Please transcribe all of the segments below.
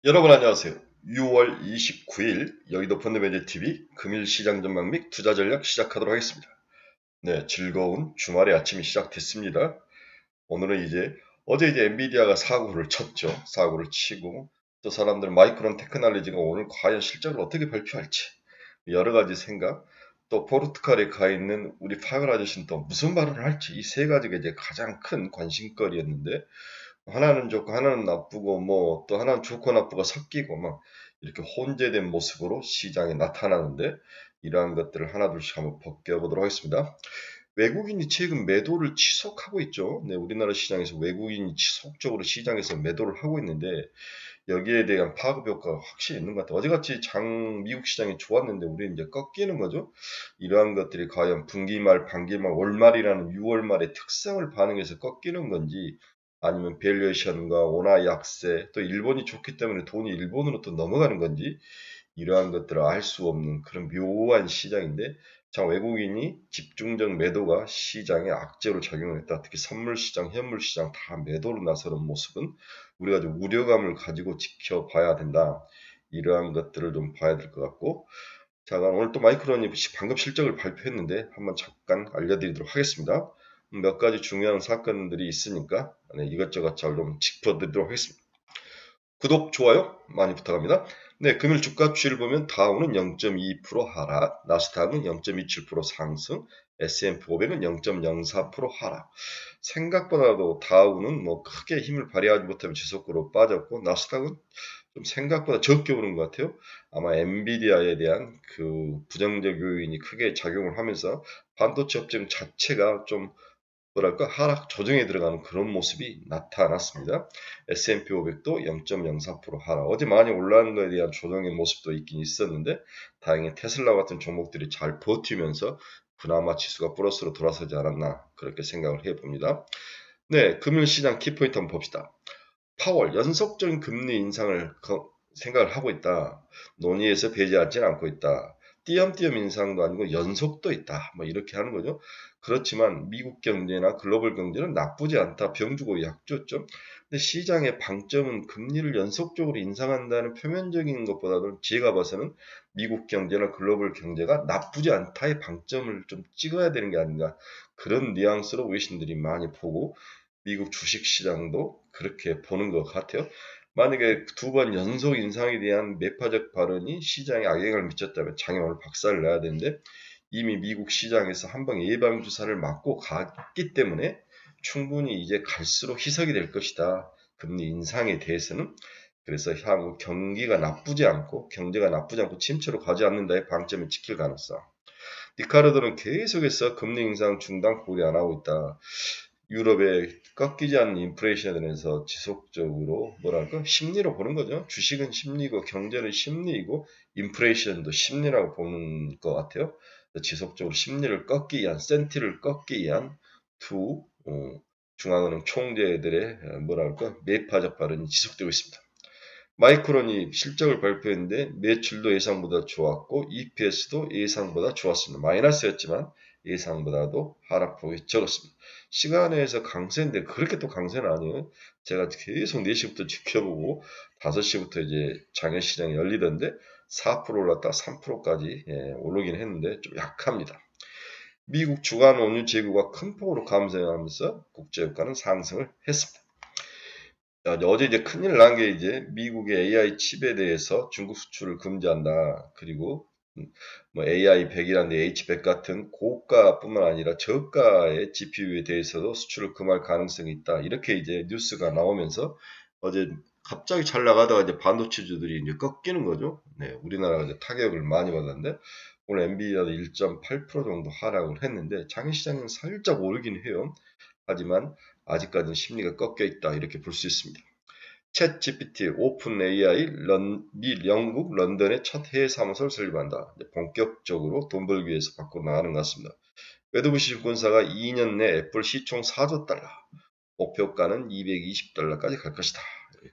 여러분 안녕하세요. 6월 29일 여의도 펀드매니저TV 금일 시장 전망 및 투자 전략 시작하도록 하겠습니다. 네, 즐거운 주말의 아침이 시작됐습니다. 오늘은 어제 엔비디아가 사고를 쳤죠. 사고를 치고 또 사람들 마이크론 테크놀로지가 오늘 과연 실적을 어떻게 발표할지 여러 가지 생각, 또 포르투갈에 가 있는 우리 파월 아저씨는 또 무슨 발언을 할지 이 세 가지가 가장 큰 관심거리였는데 하나는 좋고 하나는 나쁘고 뭐 또 하나는 좋고 나쁘고 섞이고 막 이렇게 혼재된 모습으로 시장에 나타나는데 이러한 것들을 하나둘씩 한번 벗겨보도록 하겠습니다. 외국인이 최근 매도를 지속하고 있죠. 네, 우리나라 시장에서 외국인이 지속적으로 시장에서 매도를 하고 있는데 여기에 대한 파급 효과가 확실히 있는 것 같아요. 어제같이 미국 시장이 좋았는데 우리는 이제 꺾이는 거죠. 이러한 것들이 과연 분기말, 반기말, 월말이라는 6월 말의 특성을 반영해서 꺾이는 건지 아니면 밸류에이션과 원화 약세 또 일본이 좋기 때문에 돈이 일본으로 또 넘어가는 건지 이러한 것들을 알 수 없는 그런 묘한 시장인데 참 외국인이 집중적 매도가 시장에 악재로 작용을 했다. 특히 선물시장, 현물시장 다 매도로 나서는 모습은 우리가 좀 우려감을 가지고 지켜봐야 된다. 이러한 것들을 좀 봐야 될 것 같고 자, 그럼 오늘 또 마이크론이 방금 실적을 발표했는데 한번 잠깐 알려드리도록 하겠습니다. 몇 가지 중요한 사건들이 있으니까 이것저것 잘 좀 짚어드리도록 하겠습니다. 구독, 좋아요 많이 부탁합니다. 네, 금일 주가 추이를 보면 다우는 0.2% 하락, 나스닥은 0.27% 상승, S&P 500은 0.04% 하락. 생각보다도 다우는 뭐 크게 힘을 발휘하지 못하면 지속으로 빠졌고 나스닥은 좀 생각보다 적게 오른 것 같아요. 아마 엔비디아에 대한 그 부정적 요인이 크게 작용을 하면서 반도체 업종 자체가 좀 뭐랄까 하락 조정에 들어가는 그런 모습이 나타났습니다. S&P 500도 0.04% 하락. 어제 많이 올라간 것에 대한 조정의 모습도 있긴 있었는데 다행히 테슬라 같은 종목들이 잘 버티면서 그나마 지수가 플러스로 돌아서지 않았나 그렇게 생각을 해봅니다. 네, 금일 시장 키포인트 한번 봅시다. 파월 연속적인 금리 인상을 생각을 하고 있다. 논의에서 배제하지 않고 있다. 띄엄띄엄 인상도 아니고 연속도 있다. 뭐 이렇게 하는 거죠. 그렇지만 미국 경제나 글로벌 경제는 나쁘지 않다. 병주고 약줬죠. 근데 시장의 방점은 금리를 연속적으로 인상한다는 표면적인 것보다도 제가 봐서는 미국 경제나 글로벌 경제가 나쁘지 않다의 방점을 좀 찍어야 되는 게 아닌가. 그런 뉘앙스로 외신들이 많이 보고 미국 주식시장도 그렇게 보는 것 같아요. 만약에 두 번 연속 인상에 대한 매파적 발언이 시장에 악영향을 미쳤다면 장애물 박살을 내야 되는데 이미 미국 시장에서 한 방 예방주사를 맞고 갔기 때문에 충분히 이제 갈수록 희석이 될 것이다. 금리 인상에 대해서는. 그래서 향후 경제가 나쁘지 않고 침체로 가지 않는다의 방점을 지킬 가능성. 리카르도는 계속해서 금리 인상 중단 고려 안 하고 있다. 유럽의 꺾이지 않는 인플레이션에 대해서 지속적으로 뭐랄까 심리로 보는 거죠. 주식은 심리고 경제는 심리이고 인플레이션도 심리라고 보는 것 같아요. 지속적으로 심리를 꺾기 위한 센티를 꺾기 위한 두 중앙은행 총재들의 뭐랄까 매파적 발언이 지속되고 있습니다. 마이크론이 실적을 발표했는데 매출도 예상보다 좋았고 EPS도 예상보다 좋았습니다. 마이너스였지만 예상보다도 하락폭이 적었습니다. 시간에서 강세인데 그렇게 또 강세는 아니에요. 제가 계속 4시부터 지켜보고 5시부터 이제 장외시장이 열리던데 4% 올랐다 3%까지 오르긴 했는데 좀 약합니다. 미국 주간 원유 재고가 큰 폭으로 감소하면서 국제유가는 상승을 했습니다. 어제 큰일 난 게 미국의 AI 칩에 대해서 중국 수출을 금지한다. 그리고 뭐 AI 100이라는 H100 같은 고가뿐만 아니라 저가의 GPU에 대해서도 수출을 금할 가능성이 있다. 이렇게 뉴스가 나오면서 어제 갑자기 잘 나가다가 반도체주들이 꺾이는 거죠. 네, 우리나라가 타격을 많이 받았는데 오늘 엔비디아도 1.8% 정도 하락을 했는데 장외시장은 살짝 오르긴 해요. 하지만 아직까지는 심리가 꺾여 있다 이렇게 볼 수 있습니다. 챗 GPT, 오픈 AI, 영국 런던의 첫 해외 사무소를 설립한다. 본격적으로 돈 벌기 위해서 밖으로 나가는 것 같습니다. 웨드부시 증권사가 2년 내 애플 시총 4조 달러, 목표가는 220달러까지 갈 것이다.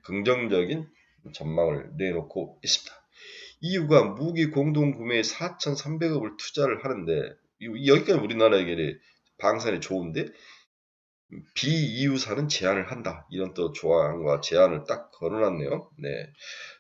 긍정적인 전망을 내놓고 있습니다. EU가 무기 공동구매에 4,300억을 투자를 하는데 여기까지 우리나라에게 방산이 좋은데 비EU사는 제한을 한다. 이런 또 조항과 제한을 딱 걸어놨네요. 네.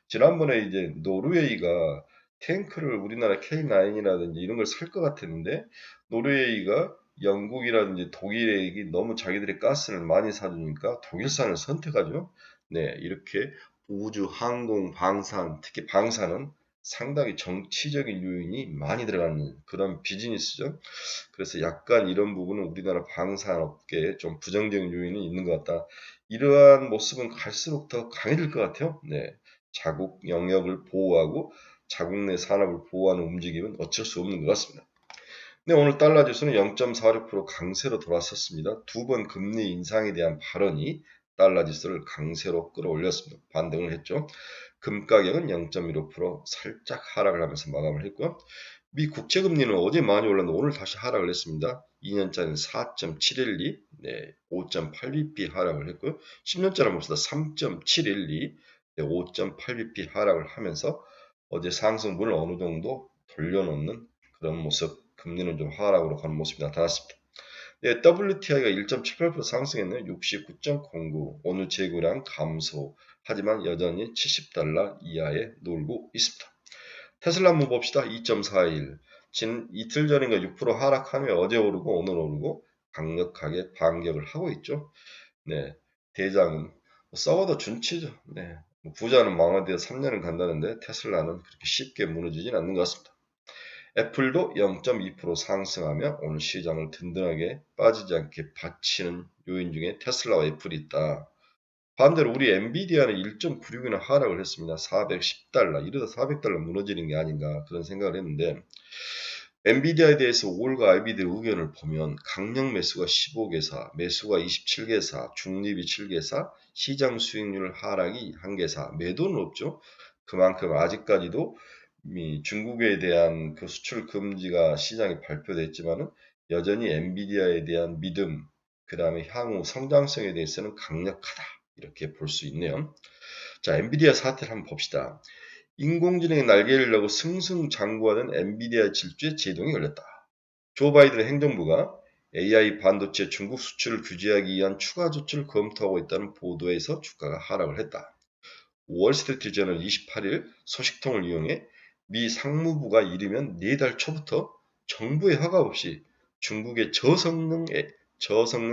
지난번에 이제 노르웨이가 탱크를 우리나라 K9이라든지 이런 걸 살 것 같았는데 노르웨이가 영국이라든지 독일에게 너무 자기들의 가스를 많이 사주니까 독일산을 선택하죠. 네, 이렇게 우주, 항공, 방산, 특히 방산은 상당히 정치적인 요인이 많이 들어가는 그런 비즈니스죠. 그래서 약간 이런 부분은 우리나라 방산업계에 좀 부정적인 요인이 있는 것 같다. 이러한 모습은 갈수록 더 강해질 것 같아요. 네. 자국 영역을 보호하고 자국 내 산업을 보호하는 움직임은 어쩔 수 없는 것 같습니다. 네, 오늘 달러 지수는 0.46% 강세로 돌아섰습니다. 두 번 금리 인상에 대한 발언이 달러 지수를 강세로 끌어올렸습니다. 반등을 했죠. 금 가격은 0.15% 살짝 하락을 하면서 마감을 했고요. 미 국채금리는 어제 많이 올랐는데 오늘 다시 하락을 했습니다. 2년짜리는 4.712, 네, 5.8bp 하락을 했고요. 10년짜리 봅시다. 3.712, 네, 5.8bp 하락을 하면서 어제 상승분을 어느 정도 돌려놓는 그런 모습, 금리는 좀 하락으로 가는 모습이 나타났습니다. 네, WTI가 1.78% 상승했네요. 69.09. 오늘 재고량 감소. 하지만 여전히 70달러 이하에 놀고 있습니다. 테슬라 한번 봅시다. 2.41. 이틀 전인가 6% 하락하며 어제 오르고 오늘 오르고 강력하게 반격을 하고 있죠. 네, 대장은 썩어도 준치죠. 네, 부자는 망하되어 3년을 간다는데 테슬라는 그렇게 쉽게 무너지진 않는 것 같습니다. 애플도 0.2% 상승하며 오늘 시장을 든든하게 빠지지 않게 받치는 요인 중에 테슬라와 애플이 있다. 반대로 우리 엔비디아는 1.96이나 하락을 했습니다. 410달러. 이러다 400달러 무너지는 게 아닌가 그런 생각을 했는데 엔비디아에 대해서 올과 IB들 의견을 보면 강력 매수가 15개사, 매수가 27개사, 중립이 7개사, 시장 수익률 하락이 1개사, 매도는 없죠. 그만큼 아직까지도 중국에 대한 그 수출 금지가 시장에 발표됐지만은 여전히 엔비디아에 대한 믿음, 그 다음에 향후 성장성에 대해서는 강력하다. 이렇게 볼 수 있네요. 자, 엔비디아 사태를 한번 봅시다. 인공지능의 날개를 내고 승승장구하는 엔비디아 질주에 제동이 걸렸다. 조 바이든 행정부가 AI 반도체 중국 수출을 규제하기 위한 추가 조치를 검토하고 있다는 보도에서 주가가 하락을 했다. 월스트리트 저널 28일 소식통을 이용해 미 상무부가 이르면 4달 초부터 정부의 허가 없이 중국의 저성능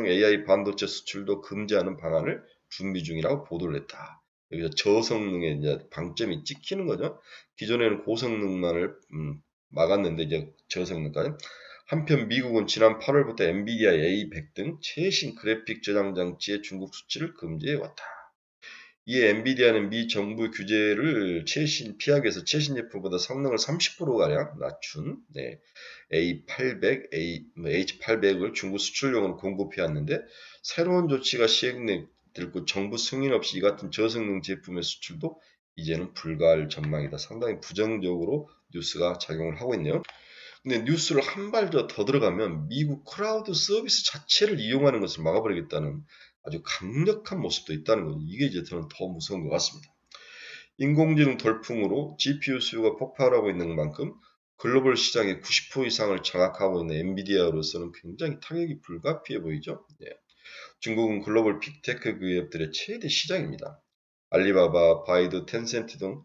AI 반도체 수출도 금지하는 방안을 준비 중이라고 보도를 했다. 여기서 저성능의 이제 방점이 찍히는 거죠. 기존에는 고성능만을 막았는데 이제 저성능까지. 한편 미국은 지난 8월부터 엔비디아 A100 등 최신 그래픽 저장 장치의 중국 수출을 금지해 왔다. 이에 엔비디아는 미 정부 규제를 피하기 위해서 최신 제품보다 성능을 30%가량 낮춘 A800, H800을 중국 수출용으로 공급해 왔는데 새로운 조치가 시행됐고 정부 승인 없이 이 같은 저성능 제품의 수출도 이제는 불가할 전망이다. 상당히 부정적으로 뉴스가 작용을 하고 있네요. 근데 뉴스를 한 발 더 들어가면 미국 클라우드 서비스 자체를 이용하는 것을 막아버리겠다는 아주 강력한 모습도 있다는 거죠. 이게 이제 저는 더 무서운 것 같습니다. 인공지능 돌풍으로 GPU 수요가 폭발하고 있는 만큼 글로벌 시장의 90% 이상을 장악하고 있는 엔비디아로서는 굉장히 타격이 불가피해 보이죠. 네. 중국은 글로벌 빅테크 기업들의 최대 시장입니다. 알리바바, 바이두, 텐센트 등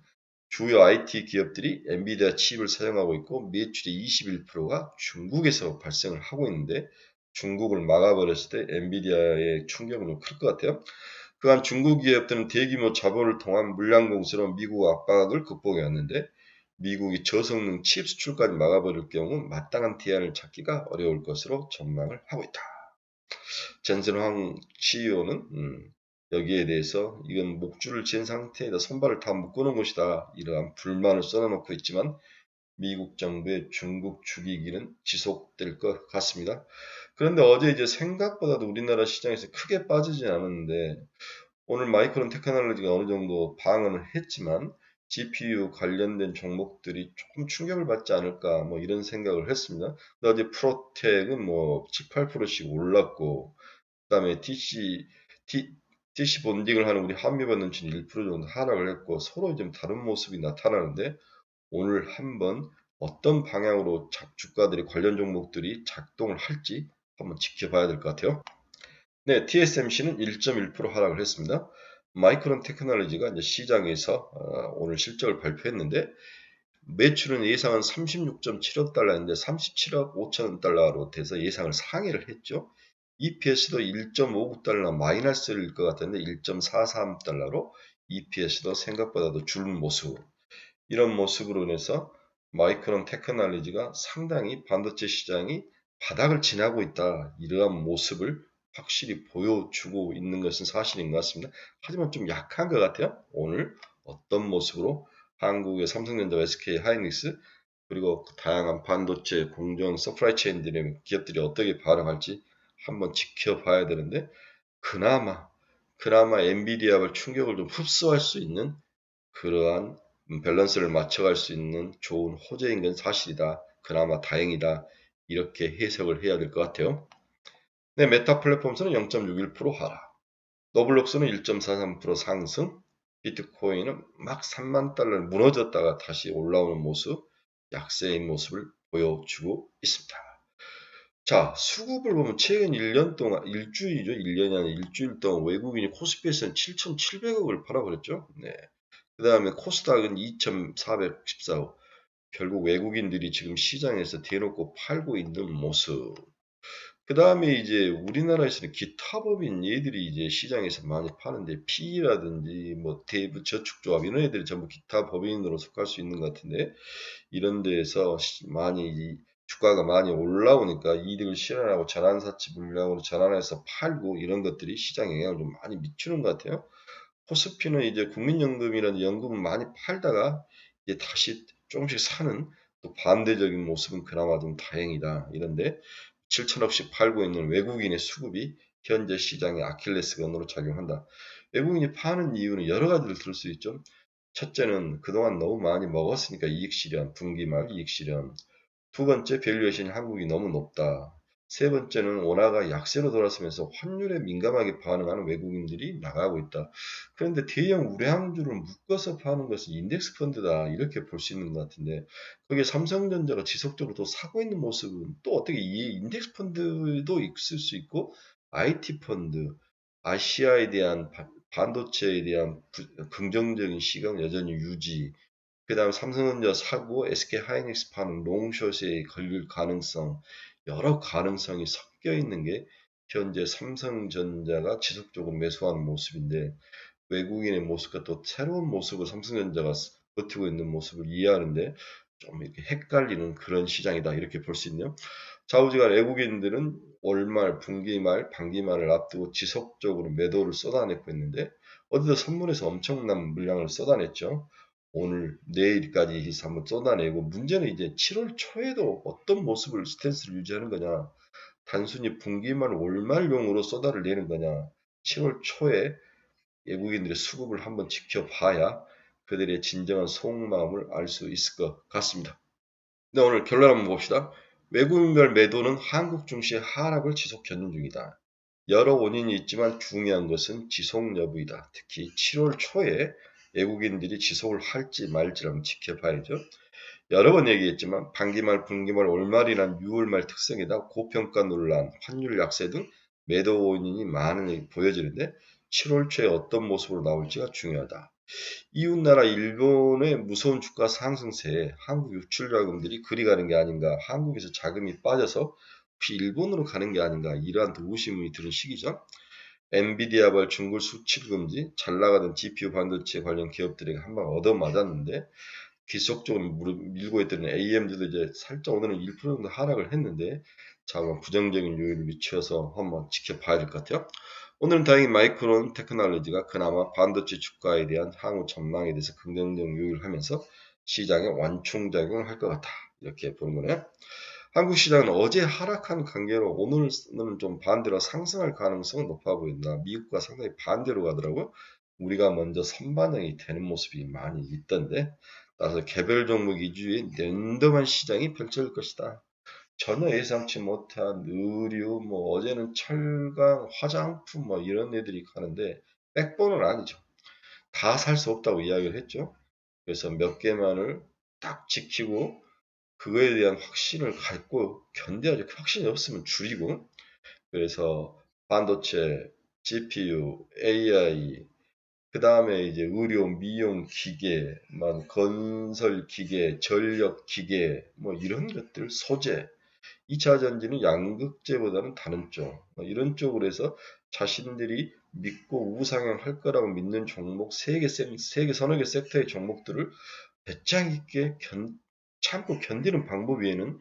주요 IT 기업들이 엔비디아 칩을 사용하고 있고 매출의 21%가 중국에서 발생을 하고 있는데 중국을 막아버렸을 때 엔비디아의 충격은 클 것 같아요. 그간 중국 기업들은 대규모 자본을 통한 물량 공세로 미국 압박을 극복해 왔는데 미국이 저성능 칩 수출까지 막아버릴 경우 마땅한 대안을 찾기가 어려울 것으로 전망을 하고 있다. 젠슨 황 CEO는 여기에 대해서 이건 목줄을 잰 상태에다 손발을 다 묶어놓은 것이다. 이러한 불만을 써놓고 있지만 미국 정부의 중국 죽이기는 지속될 것 같습니다. 그런데 어제 이제 생각보다도 우리나라 시장에서 크게 빠지진 않았는데 오늘 마이크론 테크놀로지가 어느 정도 방어는 했지만 GPU 관련된 종목들이 조금 충격을 받지 않을까 뭐 이런 생각을 했습니다. 근데 어제 프로텍은 뭐 7, 8%씩 올랐고 그다음에 TC 본딩을 하는 우리 한미반도체는 1% 정도 하락을 했고 서로 좀 다른 모습이 나타나는데 오늘 한번 어떤 방향으로 주가들이 관련 종목들이 작동을 할지 한번 지켜봐야 될 것 같아요. 네, TSMC는 1.1% 하락을 했습니다. 마이크론 테크놀로지가 이제 시장에서 오늘 실적을 발표했는데 매출은 예상은 36.7억 달러인데 37억 5천 달러로 돼서 예상을 상회를 했죠. EPS도 1.59달러 마이너스일 것 같은데 1.43달러로 EPS도 생각보다도 줄은 모습. 이런 모습으로 인해서 마이크론 테크놀로지가 상당히 반도체 시장이 바닥을 지나고 있다. 이러한 모습을 확실히 보여주고 있는 것은 사실인 것 같습니다. 하지만 좀 약한 것 같아요. 오늘 어떤 모습으로 한국의 삼성전자, SK 하이닉스 그리고 다양한 반도체 공정 서프라이 체인들의 기업들이 어떻게 반응할지 한번 지켜봐야 되는데 그나마 엔비디아를 충격을 좀 흡수할 수 있는 그러한 밸런스를 맞춰갈 수 있는 좋은 호재인 건 사실이다. 그나마 다행이다. 이렇게 해석을 해야 될 것 같아요. 네, 메타 플랫폼스는 0.61% 하락. 노블록스는 1.43% 상승. 비트코인은 막 3만 달러를 무너졌다가 다시 올라오는 모습, 약세인 모습을 보여주고 있습니다. 자, 수급을 보면 최근 1년 동안, 일주일이죠. 1년이 아니라 일주일 동안 외국인이 코스피에서는 7,700억을 팔아버렸죠. 네. 그 다음에 코스닥은 2,414억. 결국 외국인들이 지금 시장에서 대놓고 팔고 있는 모습. 그 다음에 이제 우리나라에서는 기타 법인 얘들이 이제 시장에서 많이 파는데 PE라든지 뭐 대부 저축조합 이런 애들이 전부 기타 법인으로 속할 수 있는 것 같은데 이런 데에서 많이 주가가 많이 올라오니까 이득을 실현하고 전환사치 물량으로 전환해서 팔고 이런 것들이 시장에 영향을 좀 많이 미치는 것 같아요. 코스피는 이제 국민연금이라는 연금을 많이 팔다가 이제 다시 조금씩 사는 또 반대적인 모습은 그나마 좀 다행이다. 이런데 7천억씩 팔고 있는 외국인의 수급이 현재 시장의 아킬레스건으로 작용한다. 외국인이 파는 이유는 여러 가지를 들 수 있죠. 첫째는 그동안 너무 많이 먹었으니까 이익 실현, 분기말 이익 실현. 두 번째, 밸류에이션이 한국이 너무 높다. 세 번째는 원화가 약세로 돌아서면서 환율에 민감하게 반응하는 외국인들이 나가고 있다. 그런데 대형 우량주를 묶어서 파는 것은 인덱스 펀드다. 이렇게 볼 수 있는 것 같은데 거기에 삼성전자가 지속적으로 또 사고 있는 모습은 또 어떻게 이 인덱스 펀드도 있을 수 있고 IT 펀드, 아시아에 대한 반도체에 대한 긍정적인 시각은 여전히 유지. 그 다음 삼성전자 사고 SK 하이닉스 파는 롱숏에 걸릴 가능성, 여러 가능성이 섞여 있는 게 현재 삼성전자가 지속적으로 매수하는 모습인데 외국인의 모습과 또 새로운 모습을 삼성전자가 버티고 있는 모습을 이해하는데 좀 이렇게 헷갈리는 그런 시장이다 이렇게 볼 수 있네요. 좌우지간 외국인들은 월말, 분기말, 반기말을 앞두고 지속적으로 매도를 쏟아내고 있는데 어디서 선물에서 엄청난 물량을 쏟아냈죠. 오늘 내일까지 해서 한번 쏟아내고 문제는 이제 7월 초에도 어떤 모습을 스탠스를 유지하는 거냐 단순히 분기말 월말용으로 쏟아를 내는 거냐 7월 초에 외국인들의 수급을 한번 지켜봐야 그들의 진정한 속마음을 알 수 있을 것 같습니다. 네, 오늘 결론 한번 봅시다. 외국인별 매도는 한국 증시의 하락을 지속 견인 중이다. 여러 원인이 있지만 중요한 것은 지속 여부이다. 특히 7월 초에 외국인들이 지속을 할지 말지를 한번 지켜봐야죠. 여러 번 얘기했지만 반기말, 분기말, 월말이란 6월말 특성이다. 고평가 논란, 환율 약세 등 매도 원인이 많이 보여지는데 7월 초에 어떤 모습으로 나올지가 중요하다. 이웃나라 일본의 무서운 주가 상승세에 한국 유출 자금들이 그리 가는 게 아닌가, 한국에서 자금이 빠져서 혹시 일본으로 가는 게 아닌가 이러한 의구심이 드는 시기죠. 엔비디아발 중국 수출 금지, 잘 나가던 GPU 반도체 관련 기업들에게 한 방 얻어맞았는데 기속적으로 밀고 있던 AMD도 이제 살짝 오늘은 1% 정도 하락을 했는데 자꾸 부정적인 요인을 미쳐서 한번 지켜봐야 될 것 같아요. 오늘은 다행히 마이크론 테크놀로지가 그나마 반도체 주가에 대한 향후 전망에 대해서 긍정적 요인을 하면서 시장에 완충작용을 할 것 같다. 이렇게 보는 거네요. 한국 시장은 어제 하락한 관계로 오늘은 좀 반대로 상승할 가능성은 높아 보인다. 미국과 상당히 반대로 가더라고요. 우리가 먼저 선반영이 되는 모습이 많이 있던데 따라서 개별 종목 위주의 랜덤한 시장이 펼쳐질 것이다. 전혀 예상치 못한 의류, 뭐 어제는 철강, 화장품 뭐 이런 애들이 가는데 백본은 아니죠. 다 살 수 없다고 이야기를 했죠. 그래서 몇 개만을 딱 지키고 그거에 대한 확신을 갖고 견뎌야죠. 확신이 없으면 줄이고 그래서 반도체, GPU, AI, 그 다음에 이제 의료, 미용 기계, 건설 기계, 전력 기계, 이런 것들, 소재. 2차 전지는 양극재보다는 다른 쪽, 이런 쪽으로 해서 자신들이 믿고 우상향할 거라고 믿는 종목, 서너 개 섹터의 종목들을 배짱 있게 참고 견디는 방법 외에는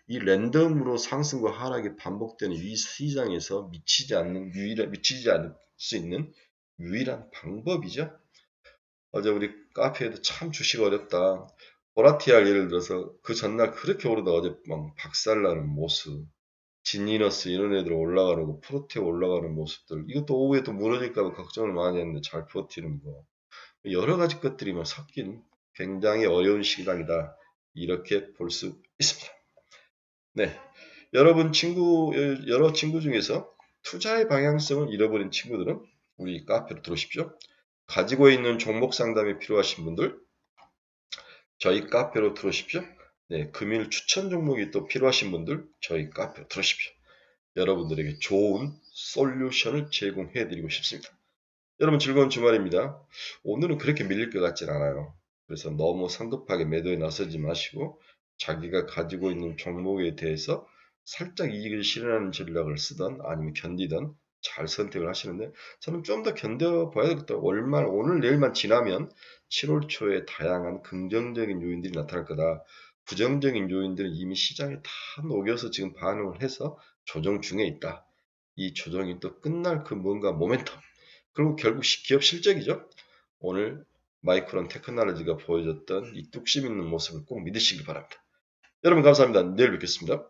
이 랜덤으로 상승과 하락이 반복되는 이 시장에서 미치지 않을 수 있는 유일한 방법이죠. 어제 우리 카페에도 참 주식 어렵다. 보라티알 예를 들어서 그 전날 그렇게 오르다 어제 막 박살나는 모습. 지니너스 이런 애들 올라가는 거, 프로테오 올라가는 모습들. 이것도 오후에 또 무너질까 봐 걱정을 많이 했는데 잘 버티는 거. 여러 가지 것들이 섞인 굉장히 어려운 시기이다. 이렇게 볼 수 있습니다. 네. 여러 친구 중에서 투자의 방향성을 잃어버린 친구들은 우리 카페로 들어오십시오. 가지고 있는 종목 상담이 필요하신 분들, 저희 카페로 들어오십시오. 네, 금일 추천 종목이 또 필요하신 분들, 저희 카페로 들어오십시오. 여러분들에게 좋은 솔루션을 제공해 드리고 싶습니다. 여러분 즐거운 주말입니다. 오늘은 그렇게 밀릴 것 같진 않아요. 그래서 너무 성급하게 매도에 나서지 마시고 자기가 가지고 있는 종목에 대해서 살짝 이익을 실현하는 전략을 쓰던 아니면 견디던 잘 선택을 하시는데 저는 좀 더 견뎌봐야 되겠다. 오늘 내일만 지나면 7월 초에 다양한 긍정적인 요인들이 나타날 거다. 부정적인 요인들은 이미 시장에 다 녹여서 지금 반응을 해서 조정 중에 있다. 이 조정이 또 끝날 그 뭔가 모멘텀 그리고 결국 기업 실적이죠. 오늘 마이크론 테크놀로지가 보여줬던 이 뚝심 있는 모습을 꼭 믿으시기 바랍니다. 여러분 감사합니다. 내일 뵙겠습니다.